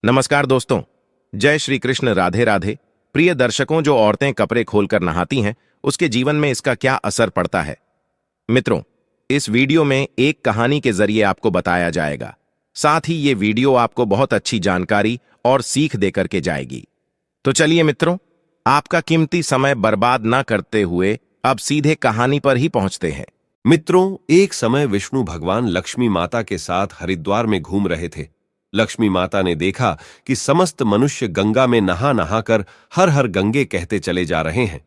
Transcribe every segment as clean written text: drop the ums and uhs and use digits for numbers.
नमस्कार दोस्तों। जय श्री कृष्ण। राधे राधे। प्रिय दर्शकों, जो औरतें कपड़े खोलकर नहाती हैं उसके जीवन में इसका क्या असर पड़ता है। मित्रों, इस वीडियो में एक कहानी के जरिए आपको बताया जाएगा। साथ ही ये वीडियो आपको बहुत अच्छी जानकारी और सीख देकर के जाएगी। तो चलिए मित्रों, आपका कीमती समय बर्बाद ना करते हुए अब सीधे कहानी पर ही पहुंचते हैं। मित्रों, एक समय विष्णु भगवान लक्ष्मी माता के साथ हरिद्वार में घूम रहे थे। लक्ष्मी माता ने देखा कि समस्त मनुष्य गंगा में नहा नहाकर हर हर गंगे कहते चले जा रहे हैं।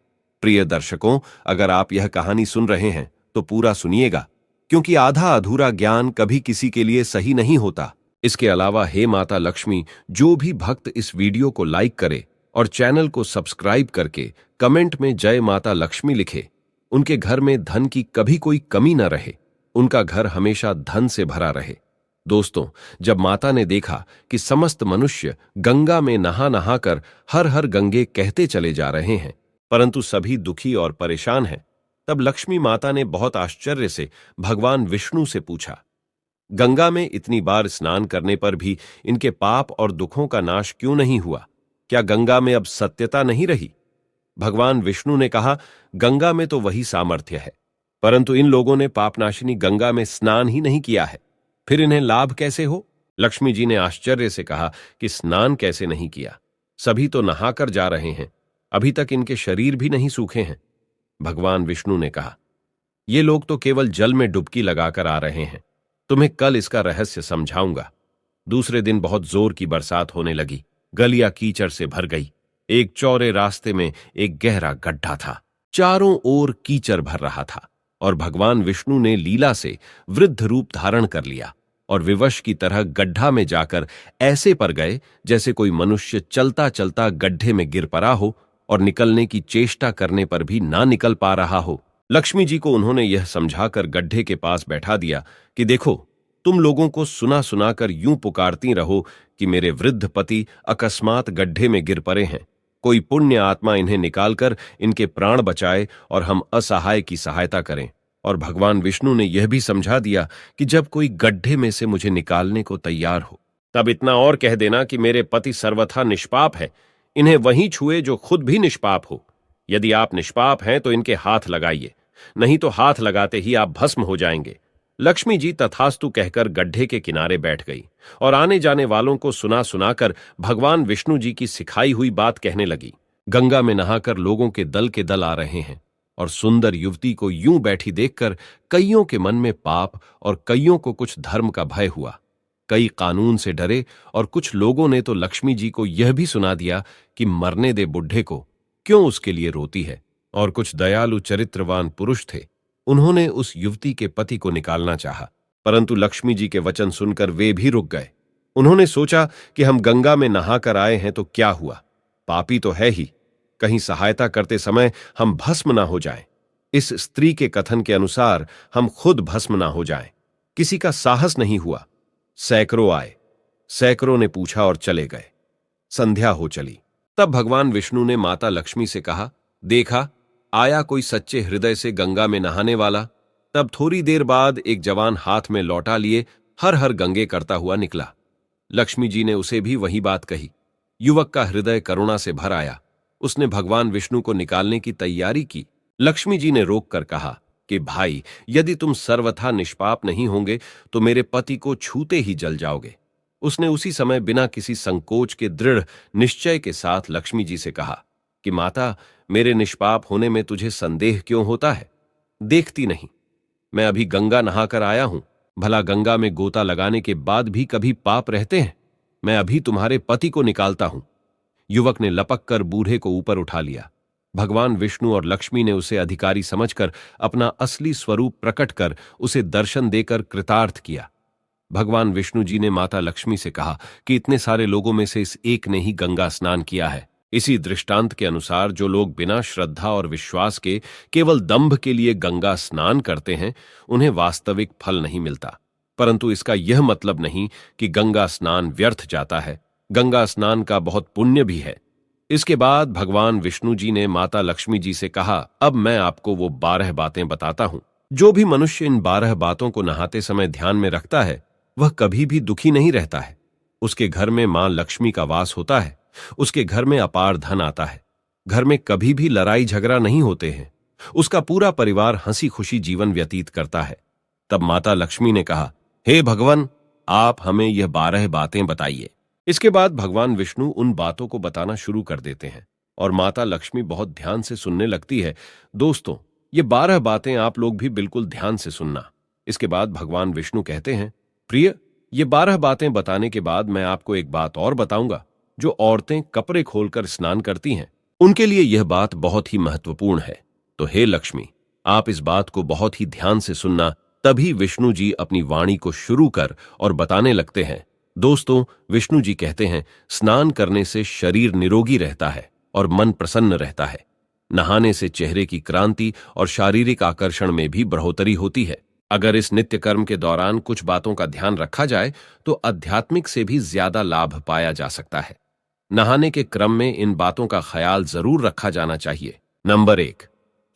प्रिय दर्शकों, अगर आप यह कहानी सुन रहे हैं तो पूरा सुनिएगा, क्योंकि आधा अधूरा ज्ञान कभी किसी के लिए सही नहीं होता। इसके अलावा हे माता लक्ष्मी, जो भी भक्त इस वीडियो को लाइक करे और चैनल को सब्सक्राइब करके कमेंट में जय माता लक्ष्मी लिखे, उनके घर में धन की कभी कोई कमी न रहे, उनका घर हमेशा धन से भरा रहे। दोस्तों, जब माता ने देखा कि समस्त मनुष्य गंगा में नहा नहाकर हर हर गंगे कहते चले जा रहे हैं, परंतु सभी दुखी और परेशान हैं, तब लक्ष्मी माता ने बहुत आश्चर्य से भगवान विष्णु से पूछा, गंगा में इतनी बार स्नान करने पर भी इनके पाप और दुखों का नाश क्यों नहीं हुआ? क्या गंगा में अब सत्यता नहीं रही? भगवान विष्णु ने कहा, गंगा में तो वही सामर्थ्य है, परंतु इन लोगों ने पापनाशिनी गंगा में स्नान ही नहीं किया है, फिर इन्हें लाभ कैसे हो? लक्ष्मी जी ने आश्चर्य से कहा कि स्नान कैसे नहीं किया? सभी तो नहाकर जा रहे हैं, अभी तक इनके शरीर भी नहीं सूखे हैं। भगवान विष्णु ने कहा, ये लोग तो केवल जल में डुबकी लगाकर आ रहे हैं, तुम्हें कल इसका रहस्य समझाऊंगा। दूसरे दिन बहुत जोर की बरसात होने लगी, गलियां कीचड़ से भर गई। एक चौड़े रास्ते में एक गहरा गड्ढा था, चारों ओर कीचड़ भर रहा था, और भगवान विष्णु ने लीला से वृद्ध रूप धारण कर लिया और विवश की तरह गड्ढा में जाकर ऐसे पर गए जैसे कोई मनुष्य चलता चलता गड्ढे में गिर पड़ा हो और निकलने की चेष्टा करने पर भी ना निकल पा रहा हो। लक्ष्मी जी को उन्होंने यह समझाकर गड्ढे के पास बैठा दिया कि देखो, तुम लोगों को सुना सुनाकर यूं पुकारती रहो कि मेरे वृद्ध पति अकस्मात गड्ढे में गिर पड़े हैं, कोई पुण्य आत्मा इन्हें निकालकर इनके प्राण बचाए और हम असहाय की सहायता करें। और भगवान विष्णु ने यह भी समझा दिया कि जब कोई गड्ढे में से मुझे निकालने को तैयार हो, तब इतना और कह देना कि मेरे पति सर्वथा निष्पाप है, इन्हें वहीं छुए जो खुद भी निष्पाप हो। यदि आप निष्पाप हैं तो इनके हाथ लगाइए, नहीं तो हाथ लगाते ही आप भस्म हो जाएंगे। लक्ष्मी जी तथास्तु कहकर गड्ढे के किनारे बैठ गई और आने जाने वालों को सुना सुनाकर भगवान विष्णु जी की सिखाई हुई बात कहने लगी। गंगा में नहाकर लोगों के दल आ रहे हैं, और सुंदर युवती को यूं बैठी देखकर कईयों के मन में पाप और कईयों को कुछ धर्म का भय हुआ। कई कानून से डरे और कुछ लोगों ने तो लक्ष्मी जी को यह भी सुना दिया कि मरने दे बुढ़े को, क्यों उसके लिए रोती है। और कुछ दयालु चरित्रवान पुरुष थे, उन्होंने उस युवती के पति को निकालना चाहा, परंतु लक्ष्मी जी के वचन सुनकर वे भी रुक गए। उन्होंने सोचा कि हम गंगा में नहाकर आए हैं तो क्या हुआ, पापी तो है ही, कहीं सहायता करते समय हम भस्म ना हो जाएं। इस स्त्री के कथन के अनुसार हम खुद भस्म ना हो जाएं। किसी का साहस नहीं हुआ। सैकड़ों आए, सैकड़ों ने पूछा और चले गए। संध्या हो चली। तब भगवान विष्णु ने माता लक्ष्मी से कहा, देखा, आया कोई सच्चे हृदय से गंगा में नहाने वाला। तब थोड़ी देर बाद एक जवान हाथ में लौटा लिए हर हर गंगे करता हुआ निकला। लक्ष्मी जी ने उसे भी वही बात कही। युवक का हृदय करुणा से भर आया। उसने भगवान विष्णु को निकालने की तैयारी की। लक्ष्मी जी ने रोक कर कहा कि भाई, यदि तुम सर्वथा निष्पाप नहीं होंगे तो मेरे पति को छूते ही जल जाओगे। उसने उसी समय बिना किसी संकोच के दृढ़ निश्चय के साथ लक्ष्मी जी से कहा कि माता, मेरे निष्पाप होने में तुझे संदेह क्यों होता है? देखती नहीं, मैं अभी गंगा नहाकर आया हूं। भला गंगा में गोता लगाने के बाद भी कभी पाप रहते हैं? मैं अभी तुम्हारे पति को निकालता हूं। युवक ने लपक कर बूढ़े को ऊपर उठा लिया। भगवान विष्णु और लक्ष्मी ने उसे अधिकारी समझकर अपना असली स्वरूप प्रकट कर उसे दर्शन देकर कृतार्थ किया। भगवान विष्णु जी ने माता लक्ष्मी से कहा कि इतने सारे लोगों में से इस एक ने ही गंगा स्नान किया है। इसी दृष्टांत के अनुसार जो लोग बिना श्रद्धा और विश्वास के केवल दंभ के लिए गंगा स्नान करते हैं, उन्हें वास्तविक फल नहीं मिलता। परंतु इसका यह मतलब नहीं कि गंगा स्नान व्यर्थ जाता है। गंगा स्नान का बहुत पुण्य भी है। इसके बाद भगवान विष्णु जी ने माता लक्ष्मी जी से कहा, अब मैं आपको वो 12 बातें बताता हूं। जो भी मनुष्य इन 12 बातों को नहाते समय ध्यान में रखता है, वह कभी भी दुखी नहीं रहता है। उसके घर में मां लक्ष्मी का वास होता है। उसके घर में अपार धन आता है। घर में कभी भी लड़ाई झगड़ा नहीं होते हैं। उसका पूरा परिवार हंसी खुशी जीवन व्यतीत करता है। तब माता लक्ष्मी ने कहा, हे भगवान, आप हमें यह 12 बातें बताइए। इसके बाद भगवान विष्णु उन बातों को बताना शुरू कर देते हैं और माता लक्ष्मी बहुत ध्यान से सुनने लगती है। दोस्तों, ये 12 बातें आप लोग भी बिल्कुल ध्यान से सुनना। इसके बाद भगवान विष्णु कहते हैं, प्रिय, ये 12 बातें बताने के बाद मैं आपको एक बात और बताऊंगा। जो औरतें कपड़े खोलकर स्नान करती हैं, उनके लिए यह बात बहुत ही महत्वपूर्ण है। तो हे लक्ष्मी, आप इस बात को बहुत ही ध्यान से सुनना। तभी विष्णु जी अपनी वाणी को शुरू कर और बताने लगते हैं। दोस्तों, विष्णु जी कहते हैं, स्नान करने से शरीर निरोगी रहता है और मन प्रसन्न रहता है। नहाने से चेहरे की क्रांति और शारीरिक आकर्षण में भी बढ़ोतरी होती है। अगर इस नित्य कर्म के दौरान कुछ बातों का ध्यान रखा जाए तो आध्यात्मिक से भी ज्यादा लाभ पाया जा सकता है। नहाने के क्रम में इन बातों का ख्याल जरूर रखा जाना चाहिए। नंबर 1,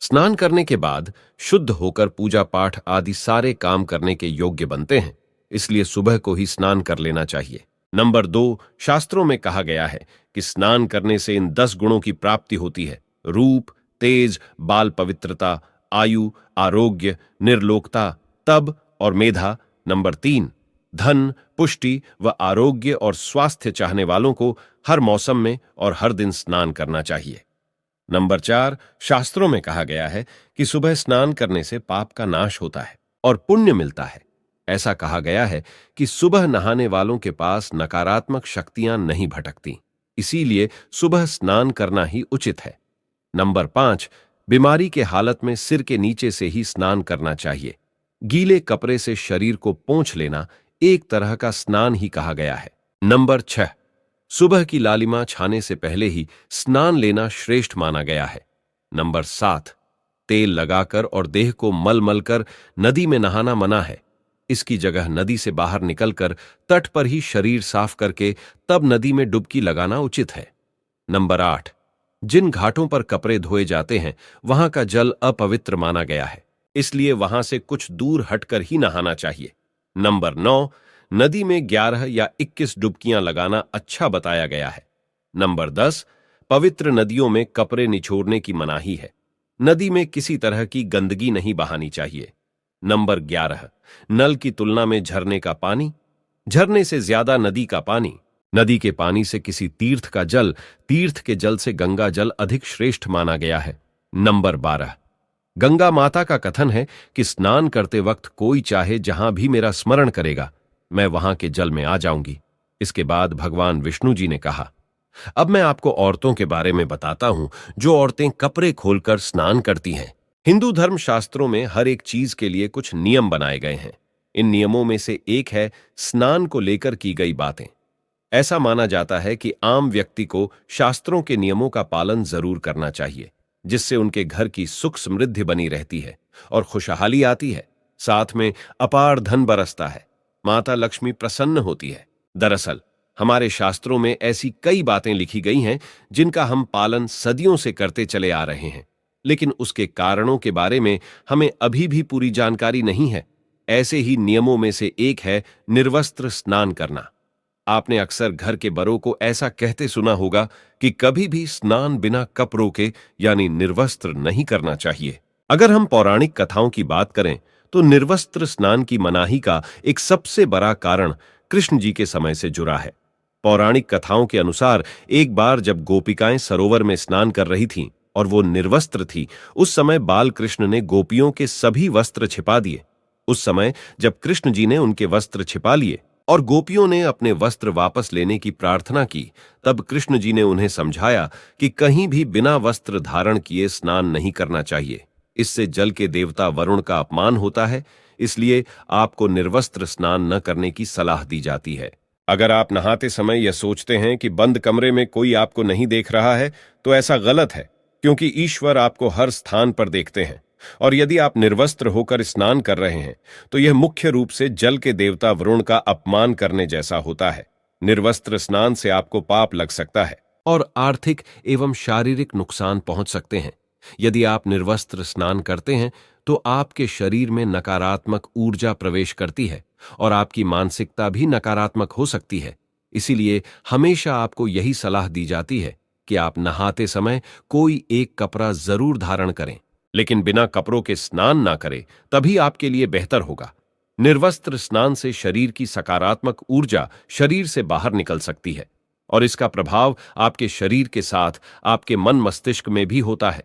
स्नान करने के बाद शुद्ध होकर पूजा पाठ आदि सारे काम करने के योग्य बनते हैं, इसलिए सुबह को ही स्नान कर लेना चाहिए। नंबर 2, शास्त्रों में कहा गया है कि स्नान करने से इन 10 गुणों की प्राप्ति होती है: रूप, तेज, बाल पवित्रता, आयु, आरोग्य, निर्लोकता, तब और मेधा। नंबर 3, धन, पुष्टि व आरोग्य और स्वास्थ्य चाहने वालों को हर मौसम में और हर दिन स्नान करना चाहिए। नंबर 4, शास्त्रों में कहा गया है कि सुबह स्नान करने से पाप का नाश होता है और पुण्य मिलता है। ऐसा कहा गया है कि सुबह नहाने वालों के पास नकारात्मक शक्तियां नहीं भटकती, इसीलिए सुबह स्नान करना ही उचित है। नंबर 5, बीमारी के हालत में सिर के नीचे से ही स्नान करना चाहिए। गीले कपड़े से शरीर को पोंछ लेना एक तरह का स्नान ही कहा गया है। नंबर 6, सुबह की लालिमा छाने से पहले ही स्नान लेना श्रेष्ठ माना गया है। नंबर 7, तेल लगाकर और देह को मल मल कर नदी में नहाना मना है। इसकी जगह नदी से बाहर निकलकर तट पर ही शरीर साफ करके तब नदी में डुबकी लगाना उचित है। नंबर 8, जिन घाटों पर कपड़े धोए जाते हैं वहां का जल अपवित्र माना गया है, इसलिए वहां से कुछ दूर हटकर ही नहाना चाहिए। नंबर 9, नदी में 11 या 21 डुबकियां लगाना अच्छा बताया गया है। नंबर 10, पवित्र नदियों में कपड़े निचोड़ने की मनाही है। नदी में किसी तरह की गंदगी नहीं बहानी चाहिए। नंबर 11, नल की तुलना में झरने का पानी, झरने से ज्यादा नदी का पानी, नदी के पानी से किसी तीर्थ का जल, तीर्थ के जल से गंगा जल अधिक श्रेष्ठ माना गया है। नंबर 12, गंगा माता का कथन है कि स्नान करते वक्त कोई चाहे जहां भी मेरा स्मरण करेगा, मैं वहां के जल में आ जाऊंगी। इसके बाद भगवान विष्णु जी ने कहा, अब मैं आपको औरतों के बारे में बताता हूं जो औरतें कपड़े खोलकर स्नान करती हैं। हिंदू धर्म शास्त्रों में हर एक चीज के लिए कुछ नियम बनाए गए हैं। इन नियमों में से एक है स्नान को लेकर की गई बातें। ऐसा माना जाता है कि आम व्यक्ति को शास्त्रों के नियमों का पालन जरूर करना चाहिए, जिससे उनके घर की सुख समृद्धि बनी रहती है और खुशहाली आती है। साथ में अपार धन बरसता है, माता लक्ष्मी प्रसन्न होती है। दरअसल हमारे शास्त्रों में ऐसी कई बातें लिखी गई हैं जिनका हम पालन सदियों से करते चले आ रहे हैं, लेकिन उसके कारणों के बारे में हमें अभी भी पूरी जानकारी नहीं है। ऐसे ही नियमों में से एक है निर्वस्त्र स्नान करना। आपने अक्सर घर के बड़ों को ऐसा कहते सुना होगा कि कभी भी स्नान बिना कपड़ों के यानी निर्वस्त्र नहीं करना चाहिए। अगर हम पौराणिक कथाओं की बात करें तो निर्वस्त्र स्नान की मनाही का एक सबसे बड़ा कारण कृष्ण जी के समय से जुड़ा है। पौराणिक कथाओं के अनुसार एक बार जब गोपिकाएं सरोवर में स्नान कर रही थीं और वो निर्वस्त्र थी, उस समय बाल कृष्ण ने गोपियों के सभी वस्त्र छिपा दिए। उस समय जब कृष्ण जी ने उनके वस्त्र छिपा लिए और गोपियों ने अपने वस्त्र वापस लेने की प्रार्थना की, तब कृष्ण जी ने उन्हें समझाया कि कहीं भी बिना वस्त्र धारण किए स्नान नहीं करना चाहिए। इससे जल के देवता वरुण का अपमान होता है, इसलिए आपको निर्वस्त्र स्नान न करने की सलाह दी जाती है। अगर आप नहाते समय यह सोचते हैं कि बंद कमरे में कोई आपको नहीं देख रहा है, तो ऐसा गलत है, क्योंकि ईश्वर आपको हर स्थान पर देखते हैं। और यदि आप निर्वस्त्र होकर स्नान कर रहे हैं तो यह मुख्य रूप से जल के देवता वरुण का अपमान करने जैसा होता है। निर्वस्त्र स्नान से आपको पाप लग सकता है और आर्थिक एवं शारीरिक नुकसान पहुंच सकते हैं। यदि आप निर्वस्त्र स्नान करते हैं तो आपके शरीर में नकारात्मक ऊर्जा प्रवेश करती है और आपकी मानसिकता भी नकारात्मक हो सकती है। इसीलिए हमेशा आपको यही सलाह दी जाती है कि आप नहाते समय कोई एक कपड़ा जरूर धारण करें, लेकिन बिना कपड़ों के स्नान ना करें, तभी आपके लिए बेहतर होगा। निर्वस्त्र स्नान से शरीर की सकारात्मक ऊर्जा शरीर से बाहर निकल सकती है और इसका प्रभाव आपके शरीर के साथ आपके मन मस्तिष्क में भी होता है।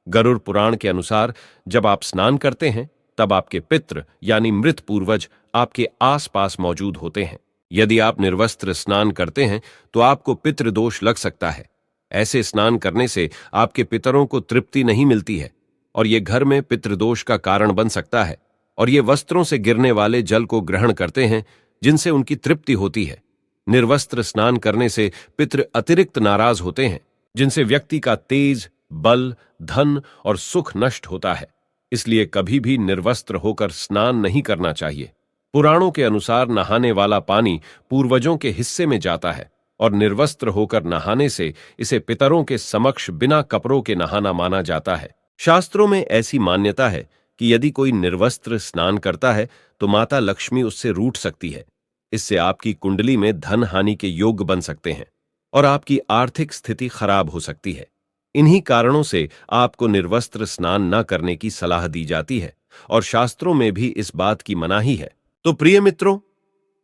गरुड़ पुराण के अनुसार जब आप स्नान करते हैं तब आपके पितृ यानी मृत पूर्वज आपके आसपास मौजूद होते हैं। यदि आप निर्वस्त्र स्नान करते हैं तो आपको पितृदोष लग सकता है। ऐसे स्नान करने से आपके पितरों को तृप्ति नहीं मिलती है और ये घर में पितृदोष का कारण बन सकता है और ये वस्त्रों से गिरने वाले जल को ग्रहण करते हैं जिनसे उनकी तृप्ति होती है। निर्वस्त्र स्नान करने से पितृ अतिरिक्त नाराज होते हैं जिनसे व्यक्ति का तेज, बल, धन और सुख नष्ट होता है। इसलिए कभी भी निर्वस्त्र होकर स्नान नहीं करना चाहिए। पुराणों के अनुसार नहाने वाला पानी पूर्वजों के हिस्से में जाता है और निर्वस्त्र होकर नहाने से इसे पितरों के समक्ष बिना कपड़ों के नहाना माना जाता है। शास्त्रों में ऐसी मान्यता है कि यदि कोई निर्वस्त्र स्नान करता है तो माता लक्ष्मी उससे रूठ सकती है। इससे आपकी कुंडली में धन हानि के योग बन सकते हैं और आपकी आर्थिक स्थिति खराब हो सकती है। इन्हीं कारणों से आपको निर्वस्त्र स्नान न करने की सलाह दी जाती है और शास्त्रों में भी इस बात की मनाही है। तो प्रिय मित्रों,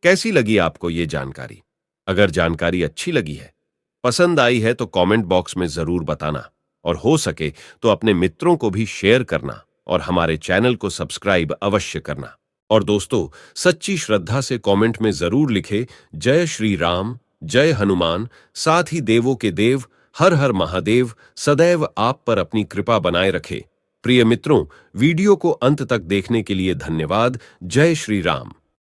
कैसी लगी आपको ये जानकारी? अगर जानकारी अच्छी लगी है, पसंद आई है तो कमेंट बॉक्स में जरूर बताना और हो सके तो अपने मित्रों को भी शेयर करना और हमारे चैनल को सब्सक्राइब अवश्य करना। और दोस्तों, सच्ची श्रद्धा से कमेंट में जरूर लिखे जय श्री राम, जय हनुमान, साथ ही देवों के देव हर हर महादेव सदैव आप पर अपनी कृपा बनाए रखे। प्रिय मित्रों, वीडियो को अंत तक देखने के लिए धन्यवाद। जय श्री राम।